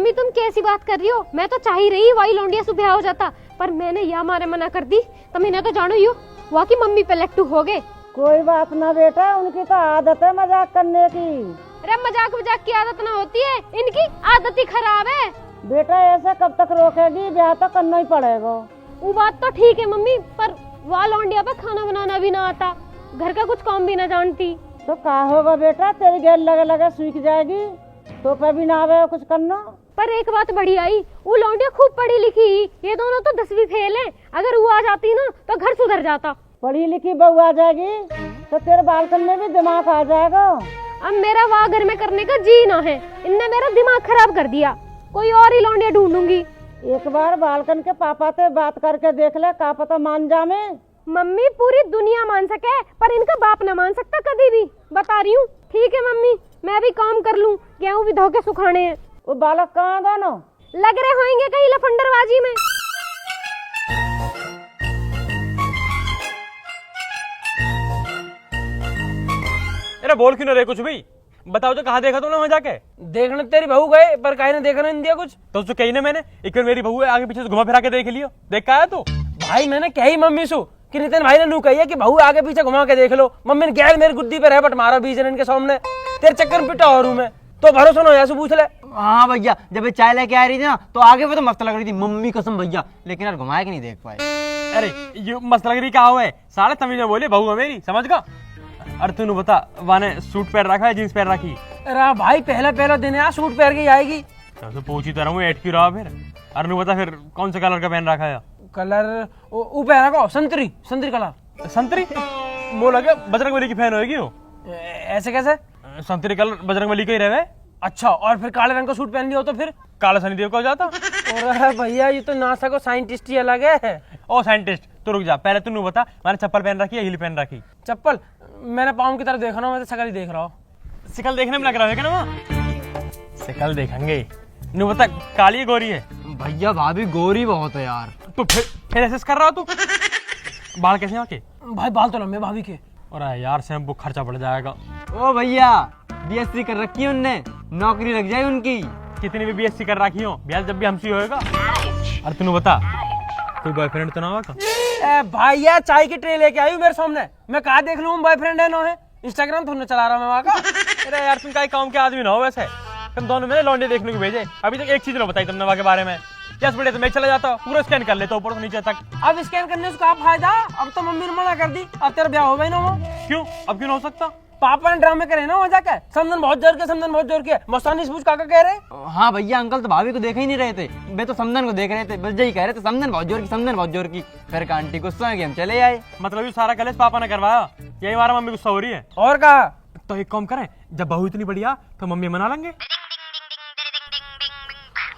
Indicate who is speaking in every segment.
Speaker 1: Mummy तुम कैसी बात कर रही हो? मैं तो चाह ही रही वही लौंडिया से ब्याह हो जाता, पर मैंने या मारे मना कर दी। तो मैंने तो जानो यो वहाँ की मम्मी पे लट्टू हो गए।
Speaker 2: कोई बात ना बेटा, उनकी तो आदत है मजाक करने की।
Speaker 1: अरे मजाक मजाक की आदत ना होती है, इनकी आदत ही खराब है।
Speaker 2: बेटा ऐसे कब तक रोकेगी, ब्याह तो करना ही पड़ेगा।
Speaker 1: वो बात तो ठीक है मम्मी, पर वहाँ लौंडिया पे खाना बनाना भी ना आता, घर का कुछ काम भी ना जानती।
Speaker 2: तो क्या होगा बेटा, तेरी गैल लगे लगे सूख जाएगी, तो पे भी ना आवे कुछ करना।
Speaker 1: पर एक बात बड़ी आई, वो लौंडिया खूब पढ़ी लिखी, ये दोनों तो 10वीं फेल है। अगर वो आ जाती ना तो घर सुधर जाता।
Speaker 2: पढ़ी लिखी बहू आ जाएगी तो तेरे बालकन में भी दिमाग आ जाएगा।
Speaker 1: अब मेरा वाह घर में करने का जी ना है, इनने मेरा दिमाग खराब कर दिया। कोई और ही लौंडिया ढूंढूंगी।
Speaker 2: एक बार बालकन के पापा से बात करके देख ले, का पता मान जामे।
Speaker 1: मम्मी पूरी दुनिया मान सके, पर इनका बाप न मान सकता कभी भी, बता रही हूँ। ठीक है मम्मी, मैं भी काम कर लूँ, गेहूँ भी धो के सुखाने हैं।
Speaker 2: वो बालक कहाँ दोनों?
Speaker 1: लग रहे होंगे कहीं लफंडरबाजी में।
Speaker 3: अरे बोल क्यों ना रहे कुछ भी? बताओ तो कहाँ देखा तुमने वहाँ जाके?
Speaker 4: देखने तेरी बहू गए, पर काहे ने देखने नहीं दिया कुछ।
Speaker 3: तो उसको कही ना मैंने, एक बार मेरी बहू है, आगे पीछे से घुमा फिरा के देख लियो। देख का आया तू?
Speaker 4: भाई मैंने कही मम्मी सु कि नितिन भाई ने नू कही है कि बहू आगे पीछे घुमा के देख लो। मम्मी ने गैर मेरी गुद्दी पे रह बट मारा बीच इनके सामने, तेरे चक्कर में पिटा और हूँ मैं। तो भरोसा ना हो पूछ ले।
Speaker 5: हाँ भैया, जब ये चाय लेके आ रही थी ना तो आगे पे तो मस्त लग रही थी, मम्मी कसम भैया, लेकिन यार घुमाया कि नहीं देख पाए।
Speaker 3: अरे ये मस्त लग रही क्या हुआ है? साले तमीज में बोले, बहू है मेरी, समझ का? अरे तू बता, वाने सूट पहन रखा है जींस पहन रखी?
Speaker 4: अरे भाई पहला दिन है, सूट पहन के आएगी।
Speaker 3: तो पूछी तो रहूँ एट की रहा फिर। अरे नू बता फिर कौन से कलर का पहन रखा है?
Speaker 4: कलर वो पहन रखा संतरी कलर।
Speaker 3: संतरी? वो लगे बजरंगबली की फैन होगी वो।
Speaker 4: ऐसे कैसे?
Speaker 3: संतरी कलर बजरंगबली का ही रहे।
Speaker 4: अच्छा, और फिर काले रंग का सूट पहन लिया हो तो फिर
Speaker 3: काला शनिदेव का हो जाता।
Speaker 4: और भैया ये तो नासा को साइंटिस्ट ही अलग है।
Speaker 3: ओ साइंटिस्ट, तो रुक जा, पहले तू बता, मैंने चप्पल पहन रखी है, हील पहन रखी?
Speaker 4: चप्पल मैंने पाँव की तरफ देखा ना, मैं तो शकल ही देख रहा हूँ।
Speaker 3: शिकल देखने में लग रहा है क्या ना वहाँ? शिकल देखेंगे। नू बता, काली है गोरी है?
Speaker 5: भैया भाभी गोरी बहुत है यार।
Speaker 3: तो फिर ऐसे कर रहा हो तू? बाल कैसे आके?
Speaker 4: भाई बाल तो लंबे भाभी के।
Speaker 3: और यार शैम्पू खर्चा बढ़ जाएगा।
Speaker 5: ओ भैया, बीएससी कर रखी है उनने, नौकरी लग जाए उनकी।
Speaker 3: कितनी भी बीएससी कर रखी हो, ब्याह जब भी हमसे होएगा। अरे तू बता, कोई बॉयफ्रेंड तो ना होगा?
Speaker 4: भाई यार चाय की ट्रे लेके आई हूँ मेरे सामने, मैं कहा देख लूँ बॉयफ्रेंड है ना है। इंस्टाग्राम थोड़ा चला रहा मैं वहाँ का।
Speaker 3: अरे यार तुम का काम के आदमी ना हो वैसे, तुम दोनों में लौंडे देखने को भेजे। अभी तक एक चीज ना बताई तुमने वहाँ के बारे में। 10 मिनट तो मैं चला जाता, पूरा स्कैन कर लेता ऊपर से नीचे तक।
Speaker 4: अब स्कैन करने से क्या फायदा? अब तो मम्मी ने मना कर दी, अब तेरा ब्याह हो गई ना वो।
Speaker 3: क्यों? अब क्यों ना हो सकता?
Speaker 4: पापा ने ड्रामे करे ना वहाँ जाकर, समझन बहुत जोर के मस्तानी से पूछ काका कह रहे।
Speaker 5: हाँ भैया, अंकल तो भाभी को देख ही नहीं रहे थे, वे तो समदन को देख रहे थे, बस यही कह रहे थे समदन बहुत जोर की। फिर का आंटी गुस्सा है कि हम चले आए।
Speaker 3: मतलब ये सारा कलेश पापा ने करवाया, यही हमारा मम्मी गुस्सा हो रही है।
Speaker 4: और कहा
Speaker 3: तो एक काम करें, जब बहू इतनी बढ़िया तो मम्मी मना लेंगे।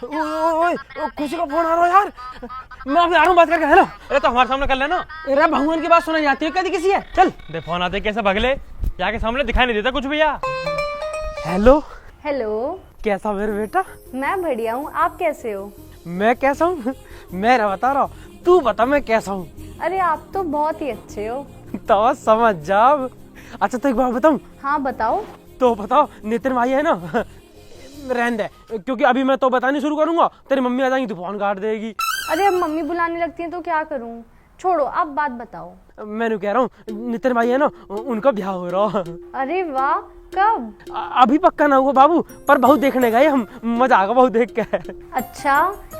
Speaker 4: खुशी का फोन आ रहा है यार, मैं अभी आ रहा हूँ बात करके। हेलो।
Speaker 3: अरे तो हमारे सामने कर लेना।
Speaker 4: अरे भगवान की बात सुनाई जाती है कभी किसी है। चल
Speaker 3: दे फोन आते कैसे भगले, यहाँ के सामने दिखाई नहीं देता कुछ भैया।
Speaker 4: हेलो।
Speaker 6: हेलो,
Speaker 4: कैसा मेरे बेटा?
Speaker 6: मैं बढ़िया हूँ, आप कैसे हो?
Speaker 4: मैं कैसा हूँ? मैं ना बता रहा हूँ, तू बता मैं कैसा हूँ।
Speaker 6: अरे आप तो बहुत ही अच्छे हो।
Speaker 4: तो समझ जाओ। अच्छा तो एक बात बताऊँ?
Speaker 6: हाँ बताओ।
Speaker 4: तो बताओ, नितिन भाई है ना, रहने दे, क्योंकि अभी मैं तो बतानी शुरू करूंगा तेरी मम्मी आ जाएंगी तो फोन काट देगी।
Speaker 6: अरे अब मम्मी बुलाने लगती है तो क्या करूँ, छोड़ो आप बात बताओ।
Speaker 4: मैंने कह रहा हूँ, नितिन भाई है ना, उनका ब्याह हो रहा।
Speaker 6: अरे वाह, कब?
Speaker 4: अभी पक्का ना हुआ बाबू, पर बहुत देखने गए हम, मजा आएगा बहुत देख के।
Speaker 6: अच्छा,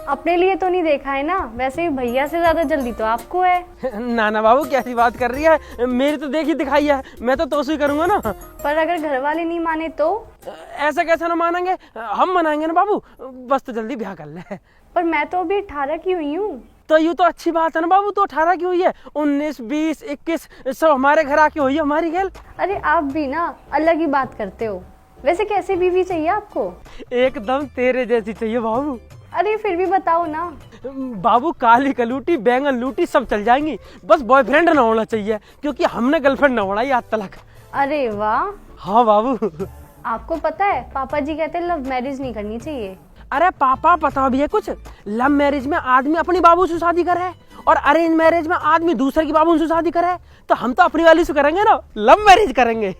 Speaker 6: अपने लिए तो नहीं देखा है ना, वैसे भी भैया से ज्यादा जल्दी तो आपको है।
Speaker 4: ना बाबू कैसी बात कर रही है, मेरी तो देखी दिखाई है, मैं तो तोसी करूंगा ना।
Speaker 6: पर अगर घर वाले नहीं माने तो?
Speaker 4: ऐसा कैसे ना मानेंगे, हम मनाएंगे ना बाबू, बस तो जल्दी ब्याह कर ले।
Speaker 6: पर मैं तो अभी 18 की हुई हूँ।
Speaker 4: तो यूँ तो अच्छी बात है ना बाबू, तो 18 की हुई है, 19, 20, 21 सब हमारे घर आके हुई है हमारी खेल।
Speaker 6: अरे आप भी ना अलग ही बात करते हो। वैसे कैसी बीवी चाहिए आपको?
Speaker 4: एकदम तेरे जैसी चाहिए बाबू।
Speaker 6: अरे फिर भी बताओ ना।
Speaker 4: बाबू काली कलूटी बैंगन लूटी सब चल जाएंगी, बस बॉयफ्रेंड ना होना चाहिए, क्योंकि हमने गर्लफ्रेंड ना होना आज तक।
Speaker 6: अरे वाह।
Speaker 4: हाँ बाबू।
Speaker 6: आपको पता है पापा जी कहते हैं लव मैरिज नहीं करनी चाहिए।
Speaker 4: अरे पापा पता भी है कुछ, लव मैरिज में आदमी अपनी बाबू से शादी करे और अरेंज मैरिज में आदमी दूसरे की बाबू से शादी करे, तो हम तो अपनी वाली से करेंगे ना, लव मैरिज करेंगे।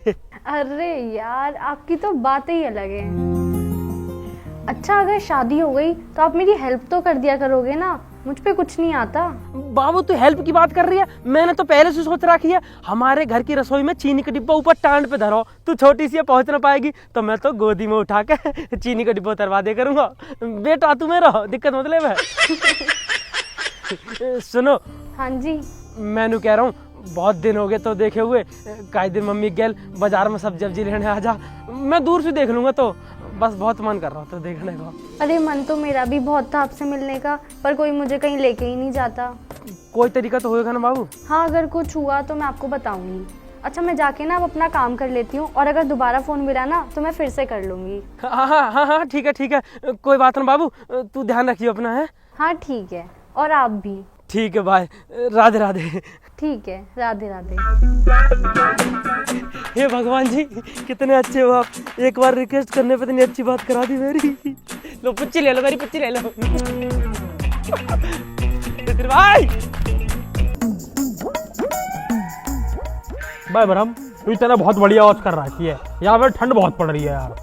Speaker 6: अरे यार आपकी तो बातें ही अलग है। अच्छा अगर शादी हो गई तो आप मेरी हेल्प तो कर दिया करोगे ना, मुझ पे कुछ नहीं आता।
Speaker 4: बाबू तू हेल्प की बात कर रही है, मैंने तो पहले से सोच रखी है। हमारे घर की रसोई में चीनी का डिब्बा ऊपर टांड पे धरो, तू छोटी सी पहुंच ना पाएगी तो मैं तो गोदी में उठा के चीनी का डिब्बा उतरवा दे करूंगा। बेटा तू मेरा दिक्कत मतलब है। सुनो
Speaker 6: हाँ जी।
Speaker 4: मैनू कह रहा हूँ बहुत दिन हो गए तो देखे हुए, काई दिन मम्मी गैल बाजार में सब सब्जी लेने आ जा, मैं दूर से देख लूंगा। तो बस बहुत मन कर रहा था देखने का।
Speaker 6: अरे मन तो मेरा भी बहुत था आपसे मिलने का, पर कोई मुझे कहीं लेके ही नहीं जाता।
Speaker 4: कोई तरीका तो होएगा ना बाबू?
Speaker 6: हाँ अगर कुछ हुआ तो मैं आपको बताऊंगी। अच्छा मैं जाके ना अब अपना काम कर लेती हूँ, और अगर दोबारा फोन मिला ना तो मैं फिर से कर लूंगी।
Speaker 4: हाँ हाँ हाँ हाँ ठीक है, कोई बात ना बाबू, तू ध्यान रखियो अपना। है
Speaker 6: हाँ ठीक है, और आप भी।
Speaker 4: ठीक है, बाय, राधे राधे।
Speaker 6: ठीक है, राधे राधे।
Speaker 4: हे भगवान जी कितने अच्छे हो आप, एक बार रिक्वेस्ट करने पे इतनी अच्छी बात करा दी मेरी। लो पुच्ची ले लो, मेरी पुच्ची ले लो। भाई
Speaker 3: भाई ब्रह्म तू इतना बहुत बढ़िया आवाज कर रखी है, यहाँ पे ठंड बहुत पड़ रही है यार।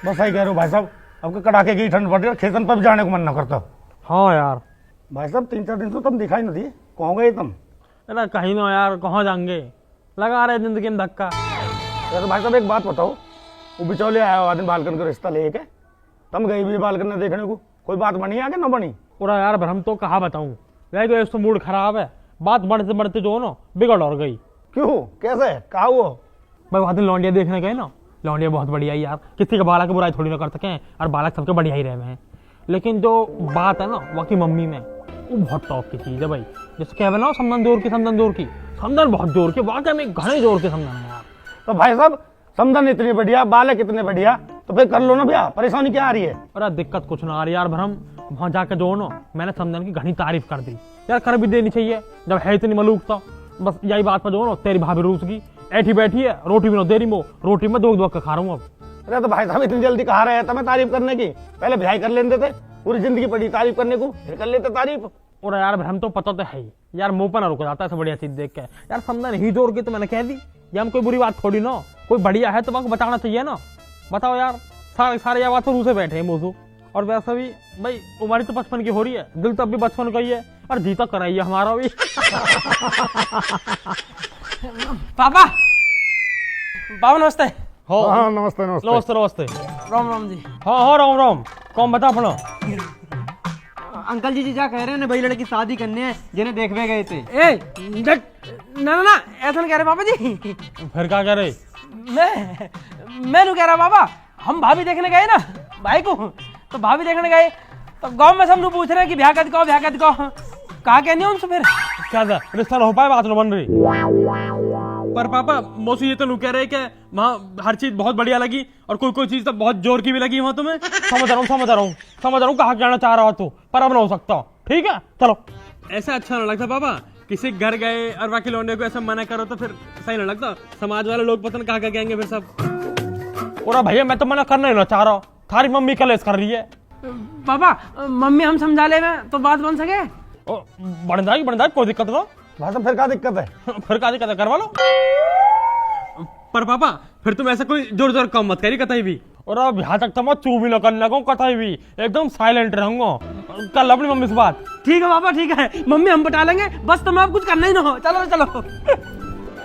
Speaker 7: बस सही कह रहे हो भाई साहब, अब कड़ाके की ठंड पड़ रही है, खेतन पर भी जाने को मन न करता।
Speaker 3: हाँ यार।
Speaker 7: भाई साहब 3-4 दिन तो तुम दिखाई नहीं दिए, कहाँ गए तुम?
Speaker 3: अरे कहीं ना यार, कहाँ जाएंगे, लगा रहे जिंदगी में धक्का।
Speaker 7: तो भाई साहब एक बात बताओ, वो बिचौले आया हुआ आदमी बालकन का रिश्ता लेके, तुम गई भी बालकन ने देखने को, कोई बात बनी आगे न बनी?
Speaker 3: पूरा यार ब्रह्म तो कहा बताऊं, वह तो एक तो मूड खराब है, बात बढ़ते बढ़ते जो ना बिगड़ और गई।
Speaker 7: क्यों, कैसे, कहा वो?
Speaker 3: भाई वहाँ दिन लौंडिया देखने गए ना, लौंडिया बहुत बढ़िया यार, किसी का बालक की बुराई थोड़ी ना कर सके, और बालक सबके बढ़िया ही रहे हैं। लेकिन जो बात है ना वहाँ की मम्मी में, वो बहुत टॉप की चीज है भाई। जैसे कह ना समदन जोर की, समदन बहुत जोर की, वाकई में घने जोर के समदन है यार।
Speaker 7: तो भाई साहब समदन इतनी बढ़िया, बालक इतने बढ़िया, तो फिर कर लो ना भैया, परेशानी क्या आ रही है?
Speaker 3: अरे दिक्कत कुछ ना आ रही यार ब्रह्म, वहाँ जाके जो ना मैंने समदन की घनी तारीफ कर दी यार, कर भी देनी चाहिए जब है इतनी मलूक। तो बस यही बात पर जो ना तेरी भाभी रूस की ऐठी बैठी है, रोटी भी ना दे रही, मो रोटी में दो के खा रहा हूँ अब।
Speaker 7: अरे तो भाई साहब इतनी जल्दी कहा रहे थे मैं तारीफ करने की, पहले ब्याह कर लेते थे, पूरी जिंदगी पड़ी तारीफ करने को, फिर कर लेते तारीफ।
Speaker 3: और यार हम तो पता तो है ही यार, मुंह पर ना रुक जाता है बढ़िया चीज देख के यार। समदन ही जोर की तो मैंने कह दी, ये हम कोई बुरी बात थोड़ी ना, कोई बढ़िया है तो वहाँ बताना चाहिए ना। बताओ यार, सारे ये बात तो रूसे बैठे हैं मोसू। और वैसे भी भाई उम्र तो 55 की हो रही है, दिल तब भी बचपन का ही है, और जीता कराइए हमारा भी।
Speaker 4: पापा, पापा नमस्ते।
Speaker 7: हाँ नमस्ते नमस्ते।
Speaker 3: नमस्ते नमस्ते।
Speaker 4: राम राम जी।
Speaker 3: हाँ राम राम। कौन बता अपना?
Speaker 5: अंकल जी जा कह रहे हैं भाई लड़की की शादी करने हैं, जिन्हें देखने गए थे।
Speaker 4: ए ना ऐसा नहीं कह रहे पापा जी।
Speaker 3: फिर क्या कह रहे?
Speaker 4: मैं नहीं कह रहा पापा, हम भाभी देखने गए ना भाई को, तो भाभी देखने गए तो गांव में सब लोग पूछ रहे हैं कि ब्याह कर को कहा कहनी उनसे। फिर
Speaker 3: क्या था, रिश्ता हो पाए, बात न बन रही। पर पापा मौसी ये तो नहीं कह रहे कि वहाँ हर चीज बहुत बढ़िया लगी, और कोई चीज तो बहुत जोर की भी लगी वहाँ तुम्हें। समझ रहा हूँ कहा कहना चाह रहा हो तू, पर अब ना हो सकता। ठीक है चलो। ऐसा अच्छा ना लगता पापा, किसी घर गए और बाकी लौंडे को ऐसा मना करो तो फिर सही ना लगता, समाज वाले लोग पता नहीं कहा कहेंगे फिर सब। और भैया मैं तो मना करना ही ना चाह रहा हूँ, थारी मम्मी कलेश कर रही है।
Speaker 4: पापा मम्मी हम समझा ले में तो बात बन सके।
Speaker 3: बन जाएगी कोई दिक्कत ना।
Speaker 7: भाई साहब फिर क्या दिक्कत है?
Speaker 3: फिर क्या दिक्कत है, करवा लो। पर पापा फिर तुम ऐसा कोई जोर काम मत करी कतई भी, और अब यहाँ तक तो मैं चू भी न करने को कतई भी, एकदम साइलेंट रहूंगा। कल अपनी मम्मी से बात।
Speaker 4: ठीक है पापा ठीक है, मम्मी हम बता लेंगे, बस तुम्हें अब कुछ करना ही ना हो। चलो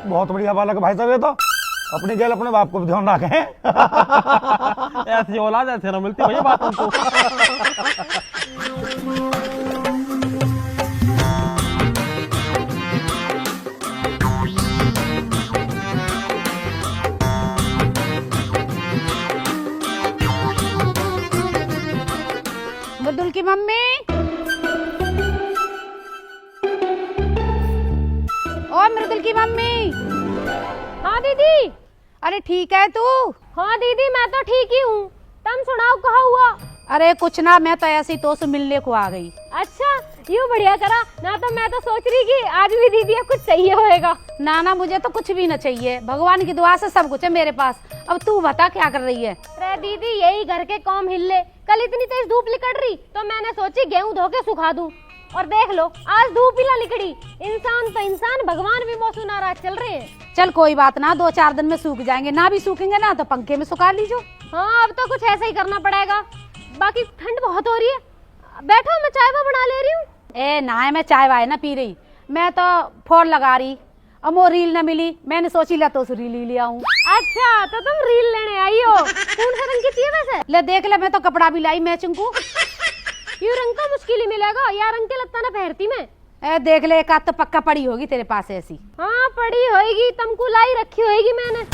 Speaker 7: बहुत बढ़िया बालक भाई साहब, ये तो अपनी गैल अपने बाप को भी ध्यान रखें।
Speaker 3: ऐसी औलाद ऐसे ना मिलती भैया बात हमको।
Speaker 8: मृदुल की मम्मी, ओ मृदुल की मम्मी।
Speaker 1: हाँ दीदी।
Speaker 8: अरे ठीक है तू?
Speaker 1: हाँ दीदी मैं तो ठीक ही हूँ, तुम सुनाओ कहा हुआ?
Speaker 8: अरे कुछ ना, मैं तो ऐसे ही तो से मिलने को आ गई।
Speaker 1: अच्छा यूँ बढ़िया करा ना, तो मैं तो सोच रही कि आज भी दीदी अब कुछ चाहिए होएगा।
Speaker 8: ना मुझे तो कुछ भी न चाहिए, भगवान की दुआ से सब कुछ है मेरे पास। अब तू बता क्या कर रही है?
Speaker 1: अरे दीदी यही घर के काम हिले, कल इतनी तेज धूप निकल रही तो मैंने सोची गेहूं धो के सुखा दूं, और देख लो आज धूप ही ना निकली। इंसान तो इंसान, भगवान भी मौसम नाराज चल रहे हैं।
Speaker 8: चल कोई बात ना, 2-4 दिन में सूख जाएंगे, ना भी सूखेंगे ना तो पंखे में सुखा लीजो।
Speaker 1: हाँ अब तो कुछ ऐसा ही करना पड़ेगा। बाकी ठंड बहुत हो रही है, बैठो मैं चाय बना ले रही हूँ।
Speaker 8: ए ना, मैं चाय वाय ना पी रही, मैं तो फोन लगा रही। अब वो रील न मिली, मैंने सोची ला तो उस रील ही ले आऊं।
Speaker 1: अच्छा तो तुम रील लेने आई हो, कौन सा रंग की चाहिए वैसे?
Speaker 8: ले देख ले, मैं तो कपड़ा भी लाई मैचिंग को।
Speaker 1: ये रंग का मुश्किल ही मिलेगा, यार रंग के लत्ता ना पहनती मैं।
Speaker 8: ए देख ले, एक आध तो पक्का पड़ी होगी तेरे पास ऐसी।
Speaker 1: हाँ पड़ी होगी, तुमको लाई रखी होगी मैंने।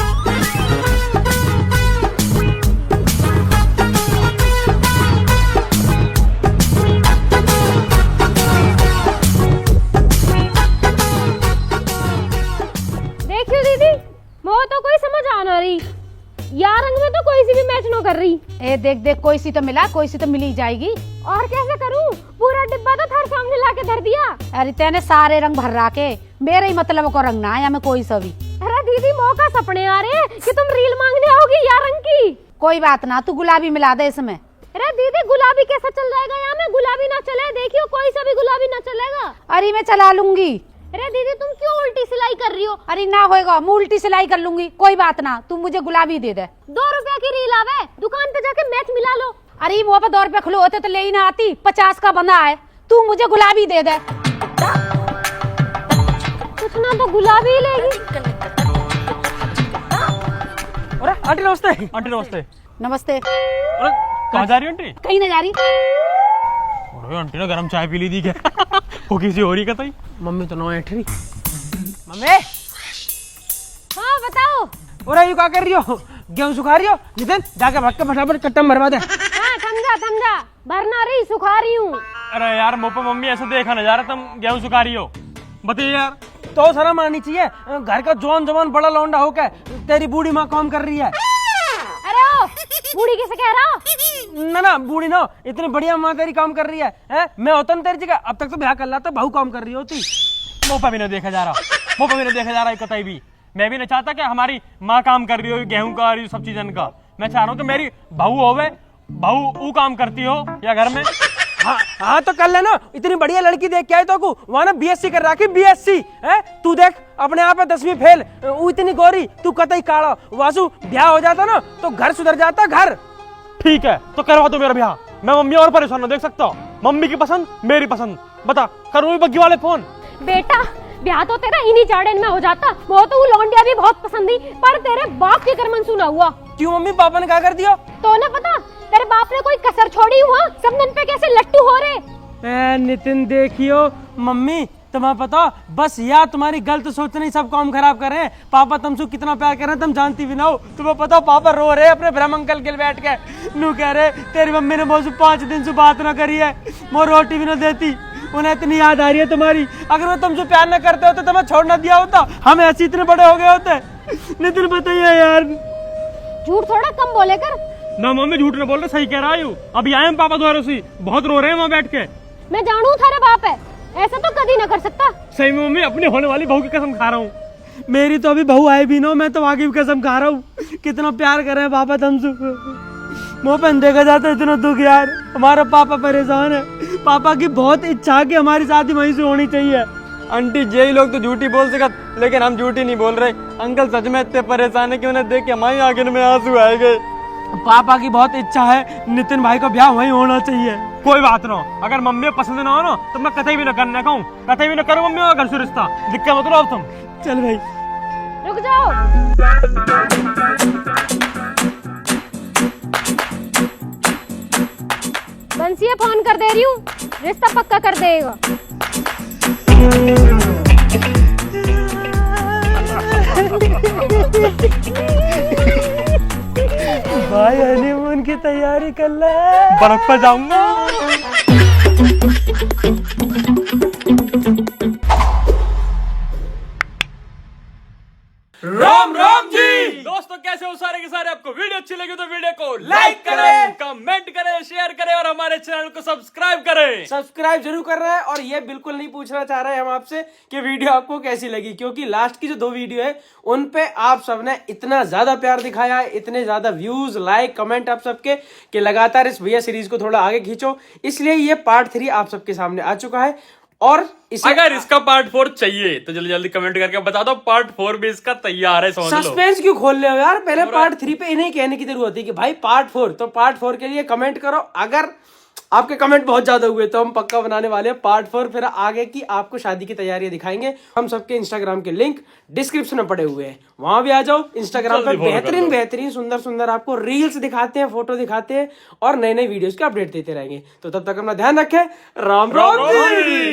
Speaker 1: देखियो दीदी, वो तो कोई समझ आ ना रही, यार रंग में तो कोई सी भी मैच न कर रही।
Speaker 8: ए देख देख, कोई सी तो मिला, कोई सी तो मिल ही जाएगी।
Speaker 1: और कैसे करूं, पूरा डिब्बा तो थार सामने लाके धर दिया।
Speaker 8: अरे तेने सारे रंग भर रखे, मेरे ही मतलब को रंग ना आया, मैं कोई सा भी।
Speaker 1: अरे दीदी मौका सपने आ रहे कि तुम रील मांगने आओगी यार रंग की।
Speaker 8: कोई बात ना, तू गुलाबी मिला दे इसमें।
Speaker 1: अरे दीदी गुलाबी कैसा चल जाएगा, यहाँ में गुलाबी ना चले, देखियो कोई सा भी गुलाबी ना चलेगा।
Speaker 8: अरे मैं चला लूंगी।
Speaker 1: अरे दीदी तुम क्यों उल्टी सिलाई कर रही हो?
Speaker 8: अरे ना होएगा, मैं उल्टी सिलाई कर लूंगी, कोई बात ना, तुम मुझे गुलाबी दे दे।
Speaker 1: 2 रुपया की रील आवे, दुकान पे जाके मैच मिला लो।
Speaker 8: अरे वो पे 2 रुपए खुले होते तो ले ही ना आती, 50 का बंदा है, तू मुझे गुलाबी दे दे।
Speaker 1: कुछ ना तो गुलाबी लेगी।
Speaker 4: अरे आंटी नमस्ते।
Speaker 3: आंटी नमस्ते।
Speaker 8: नमस्ते।
Speaker 3: अरे कहाँ जा रही हो आंटी?
Speaker 8: कहीं ना जा रही।
Speaker 3: अरे आंटी ने गरम चाय पी ली थी क्या? वो किसी और ही का था।
Speaker 4: मम्मी तो नो ऐठ रही। मम्मी
Speaker 1: हाँ बताओ।
Speaker 4: और यू क्या कर रही हो? गेहूं सुखा रही हो? नितिन जाके भाग के फटाफट कट्टा में भरवा दे।
Speaker 1: हाँ समझा, भरना रही सुखा रही हूँ।
Speaker 3: अरे यार मोपा मम्मी ऐसे देखा नजारा, तुम गेहूं सुखा रही हो, बताइए यार।
Speaker 4: तो शर्म आनी चाहिए, घर का जवान जवान बड़ा लौंडा होकर तेरी बूढ़ी माँ काम कर रही है।
Speaker 1: अरे ओ बूढ़ी किसे कह रहा हो?
Speaker 4: ना ना बूढ़ी ना, इतनी बढ़िया माँ तेरी काम कर रही है? मैं होता ना तेरी जगह अब तक तो ब्याह कर लाता, बहू काम कर रही होती।
Speaker 3: मोपा भी नहीं देखा जा रहा, मोपा भी नहीं देखा जा रहा कतई भी। मैं भी नहीं चाहता कि हमारी माँ काम कर रही हो गेहूं का और सब चीजन का। मैं चाह रहा हूँ कि मेरी बहू होवे, बहू वो काम करती हो या घर में।
Speaker 4: हाँ तो कर लेना, इतनी बढ़िया लड़की देख के आई तो वहाँ ना बीएससी कर रखी, बीएससी है। तू देख अपने आप में 10वीं फेल, वो इतनी गोरी, तू कतई काला। वासु ब्याह हो जाता ना तो घर सुधर जाता, घर।
Speaker 3: ठीक है तो करवा दो मेरा ब्याह, मैं मम्मी और परेशान हो देख सकता हूँ। मम्मी की पसंद मेरी पसंद, बता करूँ बग्गी वाले फोन।
Speaker 1: बेटा ब्याह तो तेरा इन्हीं चाड़न में हो जाता, वो तो वो लौंडिया भी बहुत पसंद थी, पर तेरे बाप के कर मंसूना हुआ।
Speaker 4: क्यों मम्मी पापा ने क्या कर दिया?
Speaker 1: तो ना पता तेरे बाप ने कोई कसर छोड़ी हुआ, सब दिन पे कैसे लट्टू हो रहे।
Speaker 4: नितिन देखियो मम्मी, तुम्हें पता बस यार तुम्हारी गलत सोचने ही सब काम खराब कर रहे हैं। पापा तुमसे कितना प्यार कर रहे हैं तुम जानती भी ना हो। तुम्हें पता पापा रो रहे अपने ब्रह्म अंकल के बैठ के, नू कह रहे तेरी मम्मी ने बहुत 5 दिन से बात ना करी है, वो रोटी भी ना देती, उन्हें इतनी याद आ रही है तुम्हारी। अगर वो तुमसे प्यार ना करते होते तो मैं छोड़ ना दिया होता, हम ऐसे इतने बड़े हो गए होते। नितिन बताइए यार।
Speaker 1: झूठ थोड़ा कम बोले कर।
Speaker 3: ना मम्मी झूठ नहीं बोल रहे, सही कह रहा हूँ। अभी आए हम पापा द्वारा से, बहुत रो रहे हैं वहाँ बैठ के।
Speaker 1: मैं जानू थारे बाप है, ऐसा तो कभी ना कर सकता।
Speaker 3: सही में मम्मी अपनी होने वाली बहू की कसम खा रहा हूँ।
Speaker 4: मेरी तो अभी बहू आई भी ना, मैं तो आगे भी कसम खा रहा हूँ, कितना प्यार कर रहे हैं पापा तुमसे। मुँह पर देखा जाता है इतना दुख यार, हमारा पापा परेशान है। पापा की बहुत इच्छा है कि हमारी शादी वहीं से होनी चाहिए।
Speaker 5: आंटी यही लोग तो झूठी बोल सकत, लेकिन हम झूठी नहीं बोल रहे। अंकल सच में इतने परेशान है कि उन्हें देख के हमारी आंखों में आंसू आए गए।
Speaker 4: पापा की बहुत इच्छा है नितिन भाई का ब्याह वहीं होना चाहिए।
Speaker 3: कोई बात ना, अगर मम्मी पसंद ना हो ना तो मैं कतई भी ना करना कहूँ, कतई भी ना करूँ मम्मी और घर से रिश्ता। दिक्कत मत लो अब तुम।
Speaker 4: चल भाई
Speaker 1: रुक जाओ। बंसिया फोन कर दे रही हूँ, रिश्ता पक्का कर देगा।
Speaker 4: भाई हनीमून की तैयारी कर ले।
Speaker 3: बर्फ पर जाऊंगा। राम राम जी दोस्तों, कैसे हो सारे के सारे? आपको वीडियो अच्छी लगी तो वीडियो को लाइक करें, कमेंट करें, शेयर करें और हमारे चैनल को सब्सक्राइब करें।
Speaker 4: सब्सक्राइब जरूर कर रहे हैं। और ये बिल्कुल नहीं पूछना चाह रहे हैं हम आपसे कि वीडियो आपको कैसी लगी, क्योंकि लास्ट की जो 2 वीडियो है उन पे आप सबने इतना ज्यादा प्यार दिखाया है, इतने ज्यादा व्यूज, लाइक, कमेंट आप सबके कि लगातार इस भैया सीरीज को थोड़ा आगे खींचो, इसलिए ये पार्ट 3 आप सबके सामने आ चुका है। और इसे
Speaker 3: अगर इसका पार्ट 4 चाहिए तो जल्दी जल्दी कमेंट करके बता दो, पार्ट 4 भी इसका तैयार है, समझ लो।
Speaker 4: सस्पेंस क्यों खोल रहे हो यार, पहले पार्ट 3 पे इन्हें कहने की जरूरत है कि भाई पार्ट 4, तो पार्ट 4 के लिए कमेंट करो। अगर आपके कमेंट बहुत ज्यादा हुए तो हम पक्का बनाने वाले हैं पार्ट 4। फिर आगे की आपको शादी की तैयारियां दिखाएंगे। हम सबके इंस्टाग्राम के लिंक डिस्क्रिप्शन में पड़े हुए हैं, वहां भी आ जाओ। इंस्टाग्राम पे
Speaker 3: जल्दी follow कर लो।
Speaker 4: बेहतरीन सुंदर सुंदर आपको रील्स दिखाते हैं, फोटो दिखाते हैं और नए नए वीडियोस के अपडेट देते रहेंगे। तो तब तक अपना ध्यान रखें। राम राम जी।